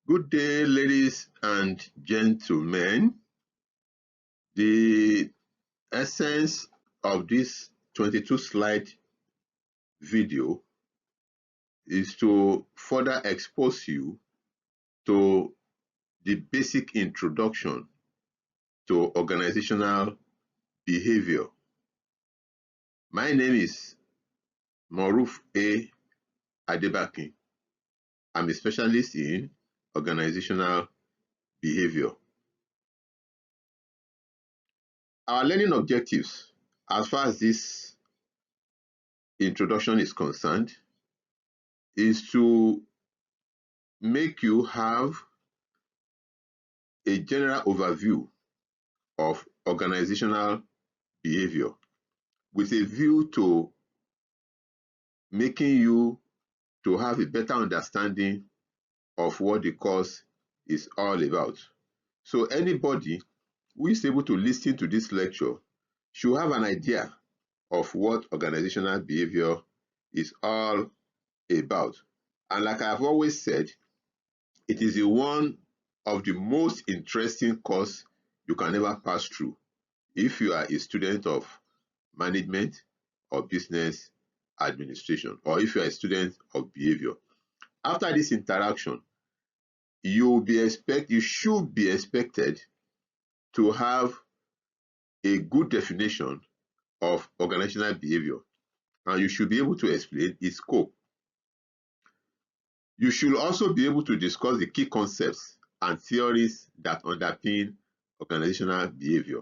Good day, ladies and gentlemen. The essence of this 22 slide video is to further expose you to the basic introduction to organizational behavior. My name is Maruf A. Adebakin. I'm a specialist in organizational behavior. Our learning objectives, as far as this introduction is concerned, is to make you have a general overview of organizational behavior with a view to making you to have a better understanding of what the course is all about. So anybody who is able to listen to this lecture should have an idea of what organizational behavior is all about. And like I've always said, it is one of the most interesting course you can ever pass through if you are a student of management or business administration, or if you are a student of behavior. After this interaction, you should be expected to have a good definition of organizational behavior, and you should be able to explain its scope. You should also be able to discuss the key concepts and theories that underpin organizational behavior.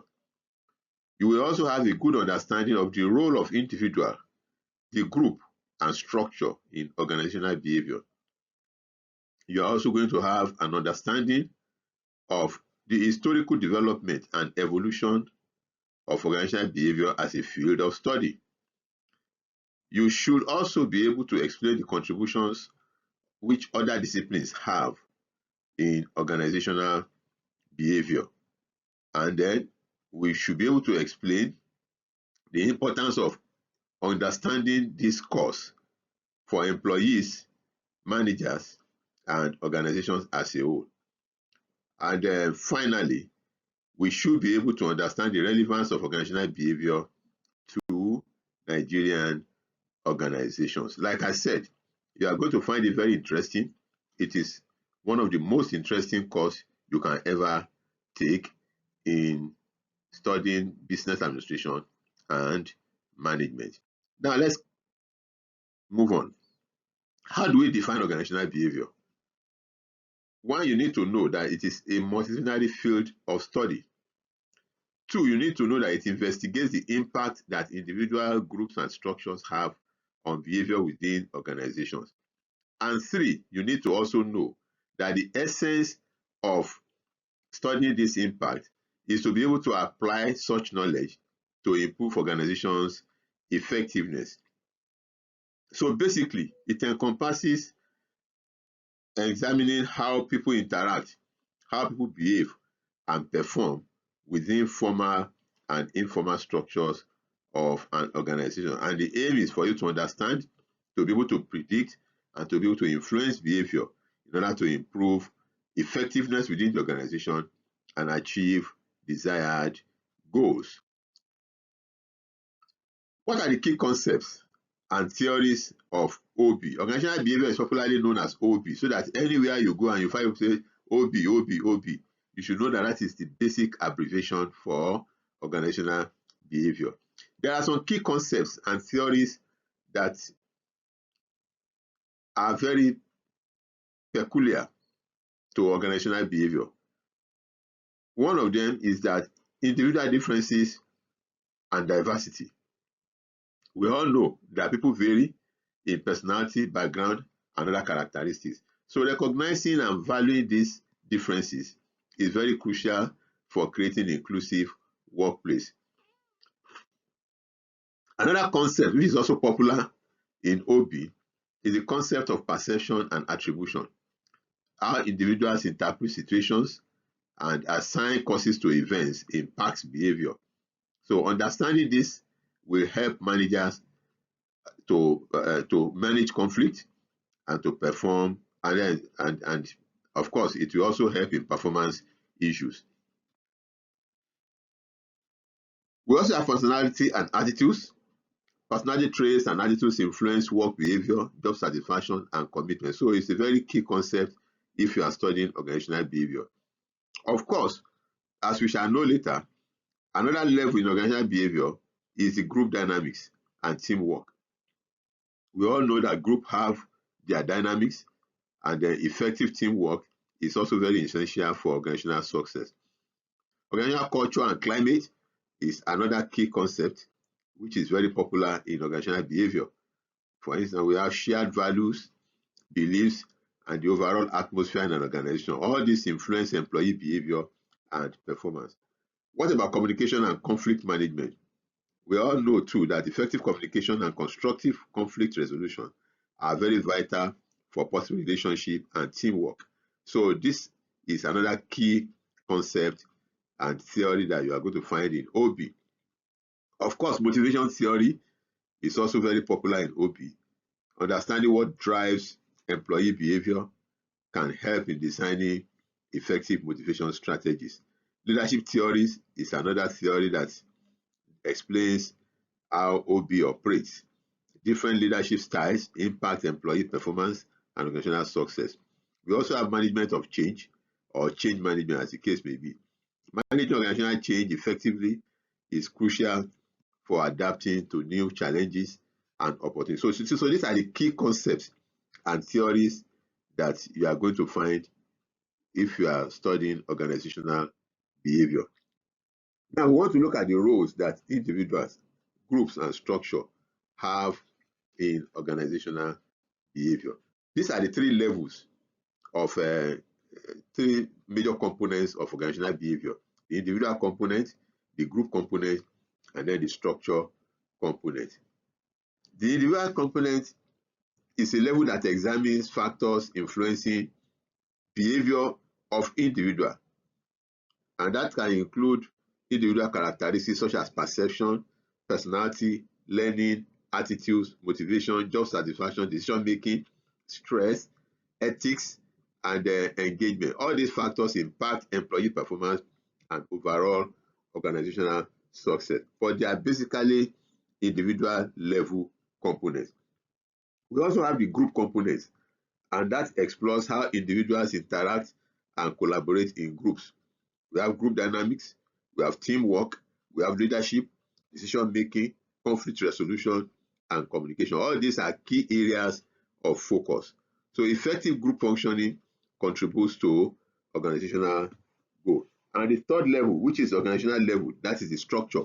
You will also have a good understanding of the role of individual, the group, and structure in organizational behavior. You are also going to have an understanding of the historical development and evolution of organizational behavior as a field of study. You should also be able to explain the contributions which other disciplines have in organizational behavior. And then we should be able to explain the importance of understanding this course for employees, managers, and organizations as a whole. And finally, we should be able to understand the relevance of organizational behavior to Nigerian organizations. Like I said, you are going to find it very interesting. It is one of the most interesting courses you can ever take in studying business administration and management. Now let's move on. How do we define organizational behavior? One, you need to know that it is a multidisciplinary field of study. Two, you need to know that it investigates the impact that individual groups and structures have on behavior within organizations. And three, you need to also know that the essence of studying this impact is to be able to apply such knowledge to improve organizations' effectiveness. So basically, it encompasses examining how people interact, how people behave and perform within formal and informal structures of an organization. And the aim is for you to understand, to be able to predict, and to be able to influence behavior in order to improve effectiveness within the organization and achieve desired goals. What are the key concepts and theories of OB? Organizational behavior is popularly known as OB, so that anywhere you go and you find people say OB, OB, you should know that that is the basic abbreviation for organizational behavior. There are some key concepts and theories that are very peculiar to organizational behavior. One of them is that individual differences and diversity. We all know that people vary in personality, background, and other characteristics. So recognizing and valuing these differences is very crucial for creating an inclusive workplace. Another concept which is also popular in OB is the concept of perception and attribution. How individuals interpret situations and assign causes to events impacts behavior. So understanding this will help managers to manage conflict and to perform and Of course, it will also help in performance issues. We also have personality and attitudes. Personality traits and attitudes influence work behavior, job satisfaction, and commitment. So it's a very key concept if you are studying organizational behavior. Of course, as we shall know later, another level in organizational behavior is the group dynamics and teamwork. We all know that groups have their dynamics, and the effective teamwork is also very essential for organizational success. Organizational culture and climate is another key concept which is very popular in organizational behavior. For instance, we have shared values, beliefs, and the overall atmosphere in an organization. All these influence employee behavior and performance. What about communication and conflict management? We all know too that effective communication and constructive conflict resolution are very vital for positive relationship and teamwork. So this is another key concept and theory that you are going to find in OB. Of course, motivation theory is also very popular in OB. Understanding what drives employee behavior can help in designing effective motivation strategies. Leadership theories is another theory that explains how OB operates. Different leadership styles impact employee performance and organizational success. We also have management of change or change management as the case may be. Managing organizational change effectively is crucial for adapting to new challenges and opportunities. So these are the key concepts and theories that you are going to find if you are studying organizational behavior. Now we want to look at the roles that individuals, groups, and structure have in organizational behavior. These are the three levels of three major components of organizational behavior: the individual component, the group component, and then the structure component. The individual component is a level that examines factors influencing behavior of individual, and that can include individual characteristics such as perception, personality, learning, attitudes, motivation, job satisfaction, decision making, stress, ethics, and engagement. All these factors impact employee performance and overall organizational success, but they are basically individual level components. We also have the group components, and that explores how individuals interact and collaborate in groups. We have group dynamics, we have teamwork, we have leadership, decision making, conflict resolution, and communication. All these are key areas of focus. So effective group functioning contributes to organizational goal. And the third level, which is organizational level, that is the structure.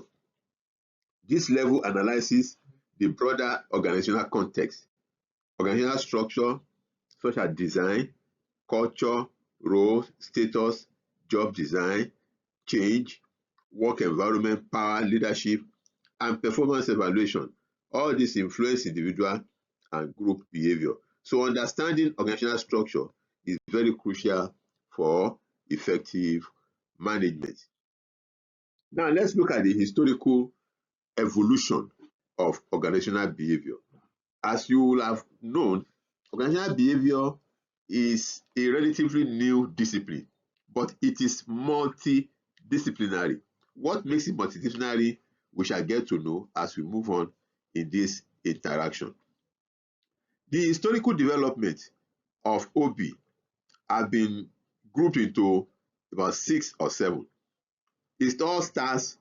This level analyzes the broader organizational context. Organizational structure such as design, culture, roles, status, job design, change, work environment, power, leadership, and performance evaluation. All this influence individual and group behavior. So understanding organizational structure is very crucial for effective management. Now let's look at the historical evolution of organizational behavior. As you will have known, organizational behavior is a relatively new discipline, but it is multidisciplinary. What makes it multidisciplinary, we shall get to know as we move on in this interaction. The historical development of OB have been grouped into about 6 or 7. It all starts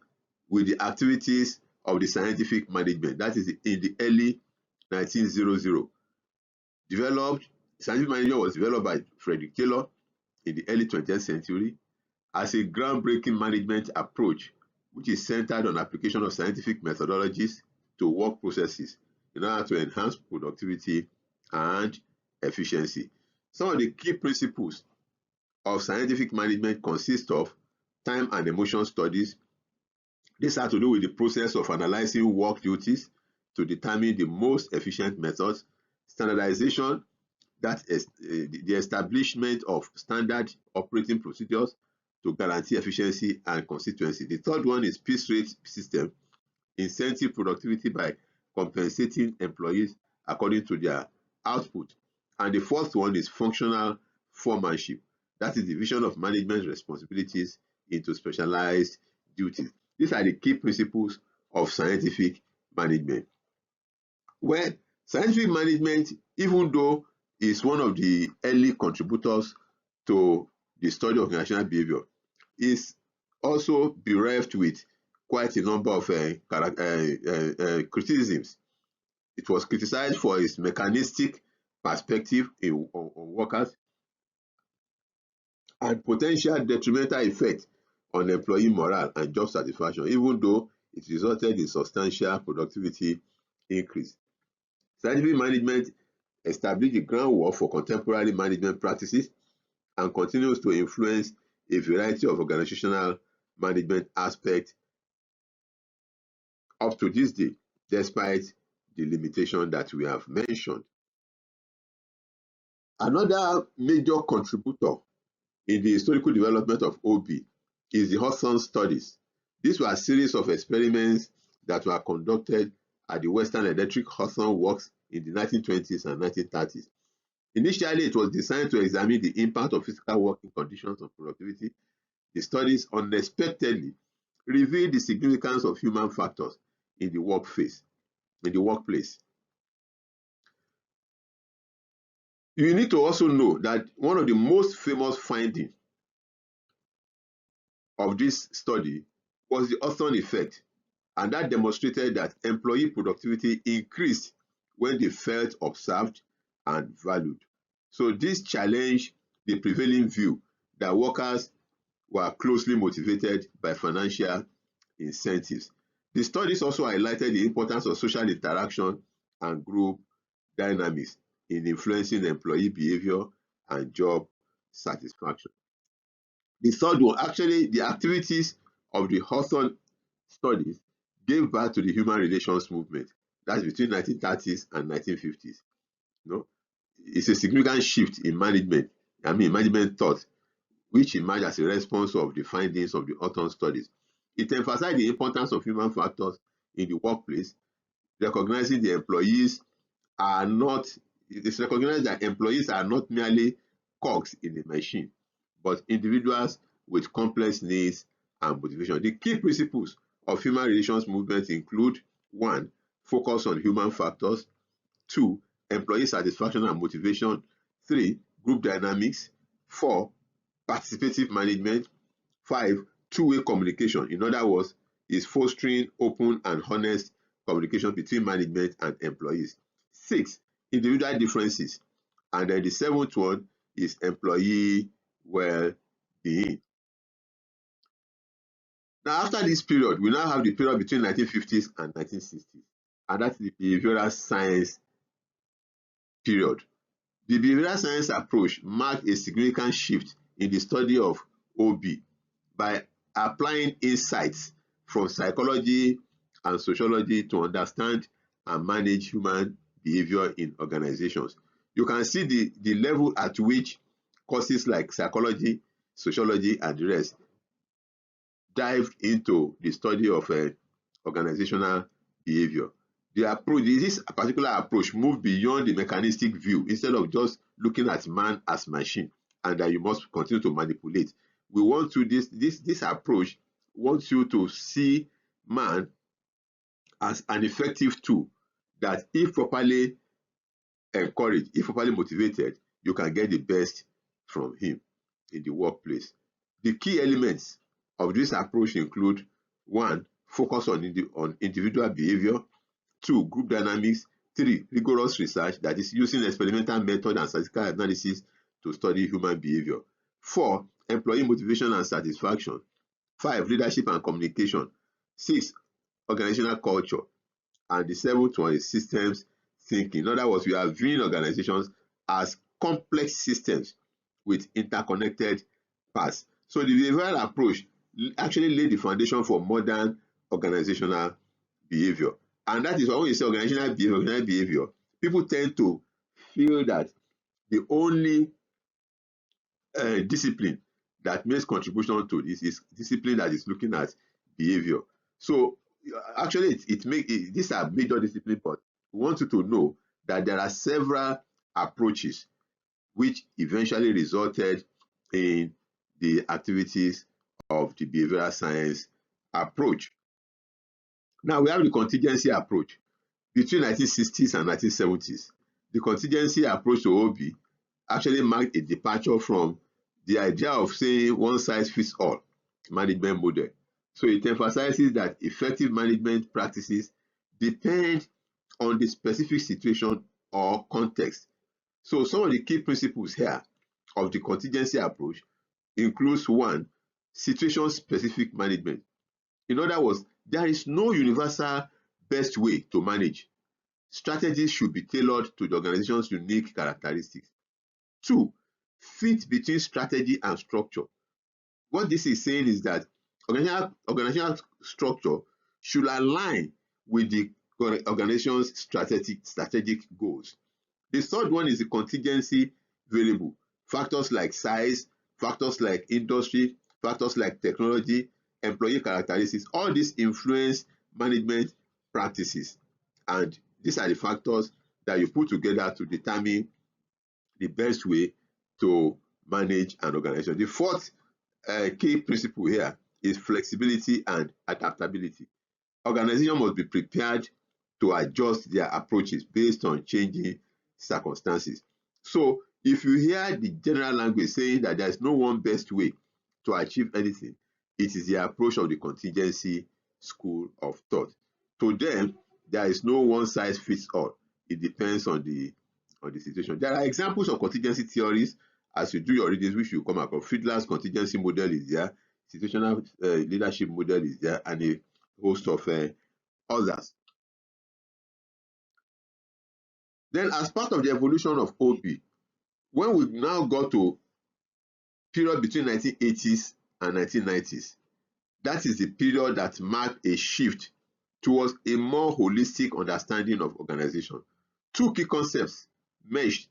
with the activities of the scientific management, that is in the early 1900. Scientific management was developed by Frederick Taylor in the early 20th century as a groundbreaking management approach which is centered on application of scientific methodologies to work processes in order to enhance productivity and efficiency. Some of the key principles of scientific management consist of time and emotion studies. This has to do with the process of analyzing work duties to determine the most efficient methods, standardization, that is the establishment of standard operating procedures to guarantee efficiency and consistency. The third one is piece rate system, incentive productivity by compensating employees according to their output. And the fourth one is functional foremanship, That is division of management responsibilities into specialized duties. These are the key principles of scientific management. Well, scientific management, even though is one of the early contributors to the study of organizational behavior, is also bereft with quite a number of criticisms. It was criticized for its mechanistic perspective on workers and potential detrimental effect on employee morale and job satisfaction, even though it resulted in substantial productivity increase. Scientific management established the groundwork for contemporary management practices and continues to influence a variety of organizational management aspects up to this day, despite the limitation that we have mentioned. Another major contributor in the historical development of OB is the Hudson studies. These were a series of experiments that were conducted at the Western Electric Hudson Works in the 1920s and 1930s. Initially, it was designed to examine the impact of physical working conditions on productivity. The studies unexpectedly revealed the significance of human factors in the workplace. You need to also know that one of the most famous findings of this study was the Hudson effect, and that demonstrated that employee productivity increased when they felt observed and valued. So this challenged the prevailing view that workers were closely motivated by financial incentives. The studies also highlighted the importance of social interaction and group dynamics in influencing employee behavior and job satisfaction. The third one, actually, the activities of the Hawthorne studies gave birth to the human relations movement. That's between 1930s and 1950s. You know, it's a significant shift in management thought, which emerged as a response of the findings of the Hawthorne studies. It emphasized the importance of human factors in the workplace, recognizing the employees are not, it is recognized that employees are not merely cogs in a machine, but individuals with complex needs and motivation. The key principles of human relations movement include: 1, focus on human factors; 2, employee satisfaction and motivation; 3, group dynamics; 4, participative management; 5, two-way communication. In other words, is fostering open and honest communication between management and employees. 6, individual differences. And then the 7th one is employee well-being. Now, after this period, we now have the period between 1950s and 1960s, and that's the behavioral science period. The behavioral science approach marked a significant shift in the study of OB by applying insights from psychology and sociology to understand and manage human behavior in organizations. You can see the level at which courses like psychology, sociology, and the rest dived into the study of organizational behavior. This particular approach moved beyond the mechanistic view. Instead of just looking at man as machine and that you must continue to manipulate, we want to this approach wants you to see man as an effective tool that, if properly encouraged, if properly motivated, you can get the best from him in the workplace. The key elements of this approach include: 1, focus on individual behavior; 2, group dynamics; 3, rigorous research, that is using experimental method and statistical analysis to study human behavior; 4, employee motivation and satisfaction; 5, leadership and communication; 6, organizational culture; and the 7th one is systems thinking. In other words, we are viewing organizations as complex systems with interconnected parts. So the behavioral approach actually laid the foundation for modern organizational behavior. And that is why when you say organizational behavior, people tend to feel that the only discipline that makes contribution to this is discipline that is looking at behavior. So actually, these are major disciplines, but we want you to know that there are several approaches which eventually resulted in the activities of the behavioral science approach. Now we have the contingency approach. Between 1960s and 1970s, the contingency approach to OB actually marked a departure from the idea of saying one size fits all management model. So it emphasizes that effective management practices depend on the specific situation or context. So some of the key principles here of the contingency approach includes one, situation specific management. In other words, there is no universal best way to manage. Strategies should be tailored to the organization's unique characteristics. Two, fit between strategy and structure. What this is saying is that organizational structure should align with the organization's strategic goals. The third one is the contingency variable. Factors like size, factors like industry, factors like technology, employee characteristics, all these influence management practices. And these are the factors that you put together to determine the best way to manage an organization. The fourth key principle here is flexibility and adaptability. Organizations must be prepared to adjust their approaches based on changing circumstances. So if you hear the general language saying that there is no one best way to achieve anything, it is the approach of the contingency school of thought. To them, there is no one size fits all. It depends on the situation. There are examples of contingency theories as you do your readings, which you come across. Fiedler's contingency model is there, situational leadership model is there, and a host of others. Then as part of the evolution of OB, when we now got to period between 1980s and 1990s, that is the period that marked a shift towards a more holistic understanding of organization. Two key concepts emerged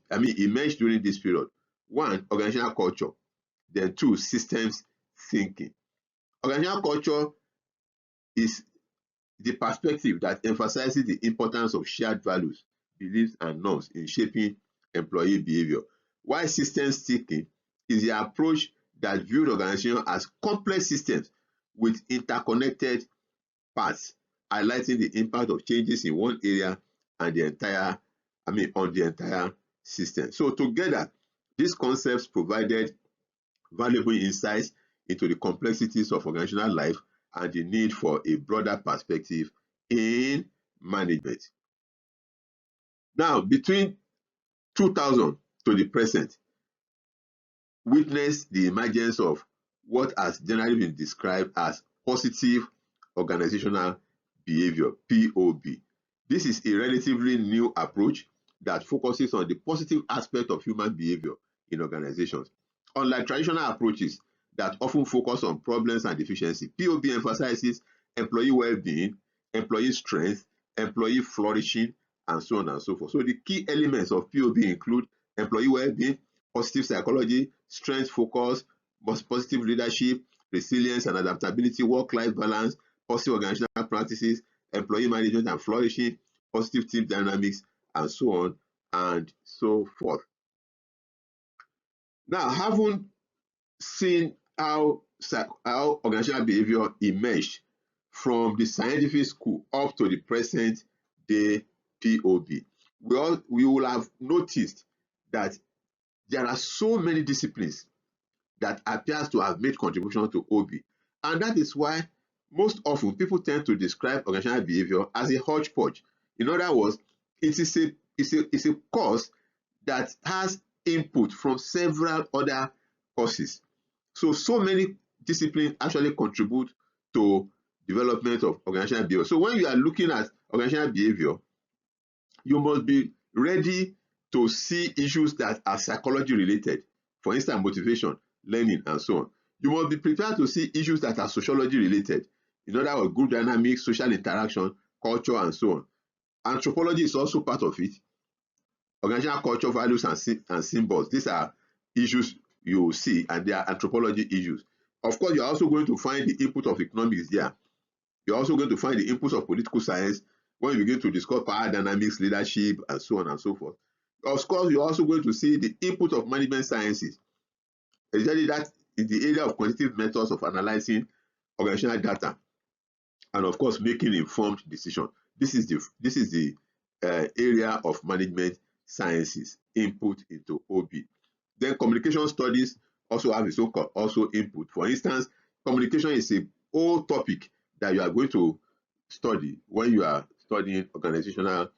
during this period. One, organizational culture. Then two, systems thinking. Organizational culture is the perspective that emphasizes the importance of shared values, beliefs, and norms in shaping employee behavior. While systems thinking is the approach that views organization as complex systems with interconnected parts, highlighting the impact of changes in one area and on the entire system. So together, these concepts provided valuable insights into the complexities of organizational life and the need for a broader perspective in management. Now, between 2000 to the present, witnessed the emergence of what has generally been described as positive organizational behavior, POB. This is a relatively new approach that focuses on the positive aspect of human behavior in organizations. Unlike traditional approaches that often focus on problems and deficiency, POB emphasizes employee well-being, employee strength, employee flourishing, and so on and so forth. So the key elements of POB include employee well-being, positive psychology, strength focus, positive leadership, resilience and adaptability, work-life balance, positive organizational practices, employee management and flourishing, positive team dynamics, and so on and so forth. Now, having seen how organizational behavior emerged from the scientific school up to the present day POB, we will have noticed that there are so many disciplines that appears to have made contribution to OB. And that is why most often people tend to describe organizational behavior as a hodgepodge. In other words, it is a course that has input from several other courses. So many disciplines actually contribute to development of organizational behavior. So when you are looking at organizational behavior, you must be ready to see issues that are psychology related, for instance, motivation, learning, and so on. You must be prepared to see issues that are sociology related, in other words, group dynamics, social interaction, culture, and so on. Anthropology is also part of it. Organizational culture, values, and symbols. These are issues you will see, and they are anthropology issues. Of course, you're also going to find the input of economics there. You're also going to find the inputs of political science when you begin to discuss power dynamics, leadership, and so on and so forth. Of course, you're also going to see the input of management sciences. Exactly that in the area of quantitative methods of analyzing organizational data and of course making informed decisions. This is the area of management sciences input into OB. Then communication studies also have its own also input. For instance, communication is a whole topic that you are going to study when you are studying organizational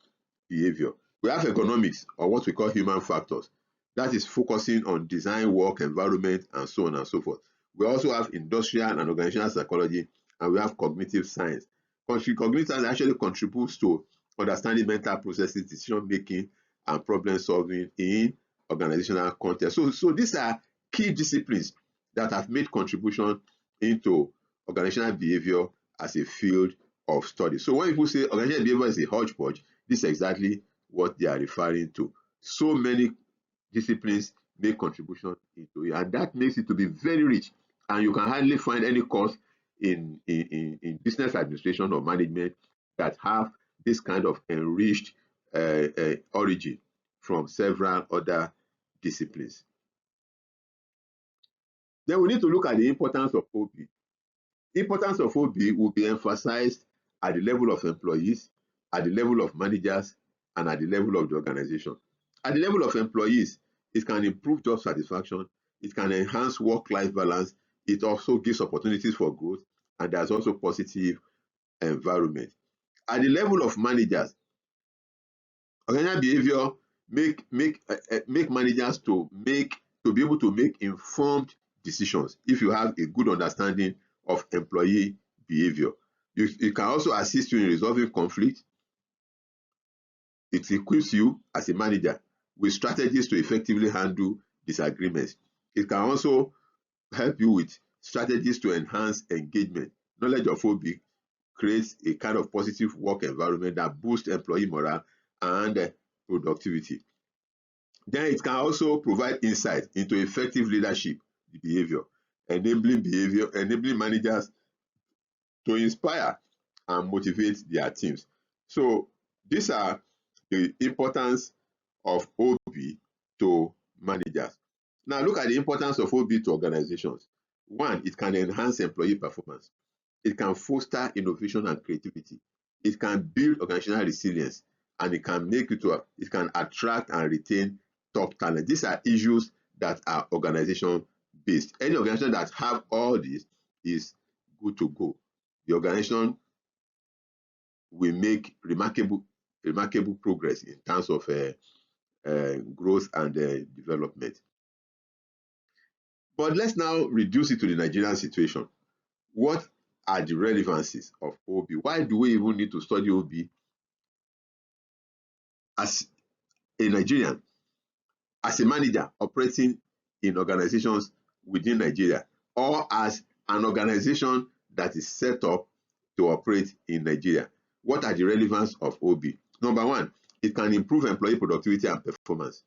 behavior. We have economics, or what we call human factors. That is focusing on design, work, environment, and so on and so forth. We also have industrial and organizational psychology, and we have cognitive science. Cognitive science actually contributes to understanding mental processes, decision making, and problem solving in organizational context. So these are key disciplines that have made contribution into organizational behavior as a field of study. So when people say organizational behavior is a hodgepodge, this is exactly what they are referring to. So many disciplines make contribution into it, and that makes it to be very rich. And you can hardly find any course in business administration or management that have this kind of enriched origin from several other disciplines. Then we need to look at the importance of OB. The importance of OB will be emphasized at the level of employees, at the level of managers, and at the level of the organization. At the level of employees, it can improve job satisfaction, it can enhance work-life balance, it also gives opportunities for growth, and there's also positive environment. At the level of managers, organizational behavior make managers to be able to make informed decisions if you have a good understanding of employee behavior. It can also assist you in resolving conflict. It equips you as a manager with strategies to effectively handle disagreements. It can also help you with strategies to enhance engagement. Knowledge of OB creates a kind of positive work environment that boosts employee morale and productivity. Then it can also provide insight into effective leadership behavior, enabling managers to inspire and motivate their teams. So these are the importance of OB to managers. Now look at the importance of OB to organizations. One, it can enhance employee performance. It can foster innovation and creativity. It can build organizational resilience, and it can attract and retain top talent. These are issues that are organization based. Any organization that have all this is good to go. The organization will make remarkable progress in terms of growth and development. But let's now reduce it to the Nigerian situation. What are the relevancies of OB? Why do we even need to study OB as a Nigerian, as a manager operating in organizations within Nigeria, or as an organization that is set up to operate in Nigeria? What are the relevance of OB? Number one, it can improve employee productivity and performance.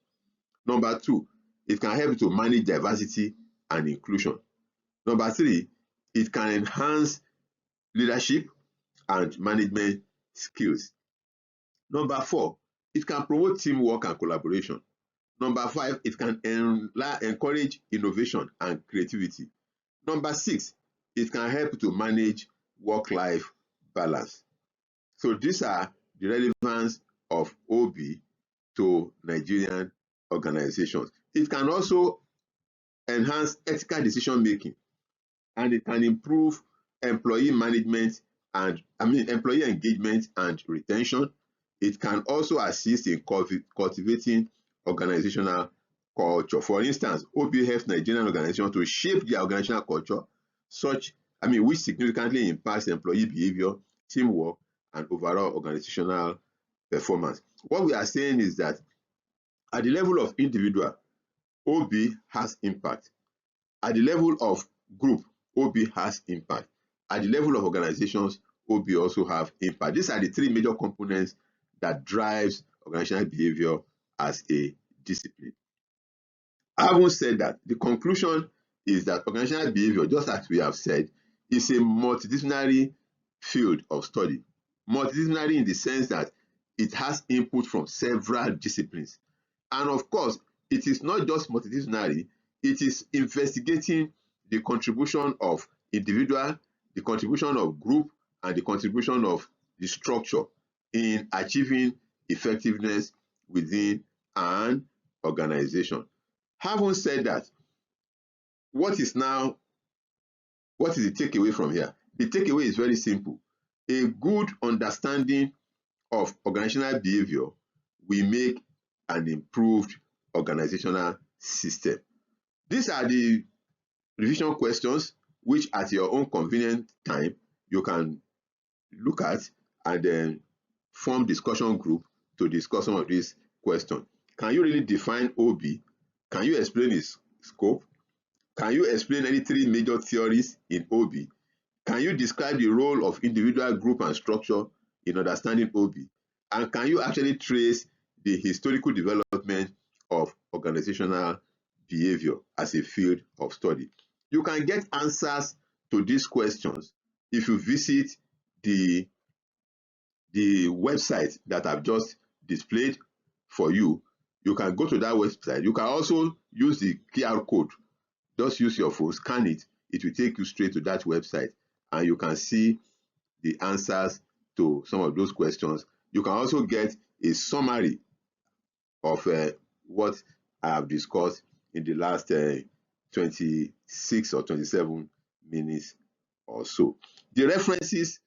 Number two, it can help to manage diversity and inclusion. Number three, it can enhance leadership and management skills. Number four, it can promote teamwork and collaboration. Number five, it can encourage innovation and creativity. Number six, it can help to manage work-life balance. So these are the relevance of OB to Nigerian organizations. It can also enhance ethical decision making, and it can improve employee employee engagement and retention. It can also assist in cultivating organizational culture. For instance, OB helps Nigerian organizations to shape their organizational culture, which significantly impacts employee behavior, teamwork, and overall organizational performance. What we are saying is that at the level of individual, OB has impact. At the level of group, OB has impact. At the level of organizations, OB also have impact. These are the three major components that drives organizational behavior as a discipline. Having said that, the conclusion is that organizational behavior, just as we have said, is a multidisciplinary field of study. Multidisciplinary in the sense that it has input from several disciplines. And of course, it is not just multidisciplinary, It is investigating the contribution of individual, the contribution of group, and the contribution of the structure in achieving effectiveness within an organization. Having said that, what is the takeaway from here? The takeaway is very simple. A good understanding of organizational behavior will make an improved organizational system. These are the revision questions which at your own convenient time you can look at and then form discussion group to discuss some of these questions. Can you really define OB? Can you explain its scope? Can you explain any three major theories in OB? Can you describe the role of individual, group, and structure in understanding OB? And can you actually trace the historical development of organizational behavior as a field of study? You can get answers to these questions if you visit the website that I've just displayed for you. You can go to that website. You can also use the QR code. Just use your phone, scan it. It will take you straight to that website, and you can see the answers to some of those questions. You can also get a summary of what I have discussed in the last 26 or 27 minutes or so. The references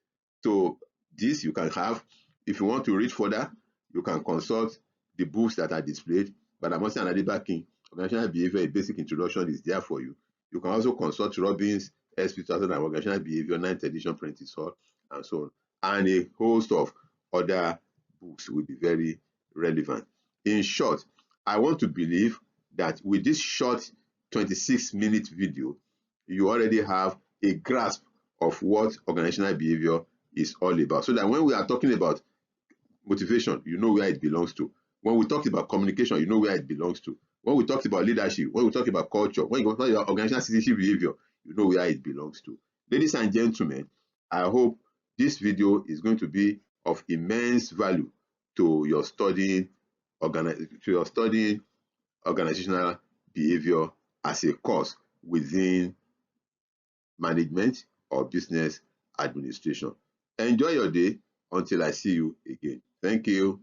to this you can have. If you want to read further, you can consult the books that are displayed. But Badamasi and Adebakin, Organizational Behavior, a Basic Introduction is there for you. You can also consult Robbins, SP 2000 and Organizational Behavior, 9th edition, Prentice Hall, and so on. And a host of other books will be very relevant. In short, I want to believe that with this short 26-minute video, you already have a grasp of what organizational behavior is all about. So that when we are talking about motivation, you know where it belongs to. When we talk about communication, you know where it belongs to. When we talk about leadership, when we talk about culture, when we talk about organizational citizenship behavior, you know where it belongs to. Ladies and gentlemen, I hope this video is going to be of immense value to your studying organizational behavior as a course within management or business administration. Enjoy your day until I see you again. Thank you.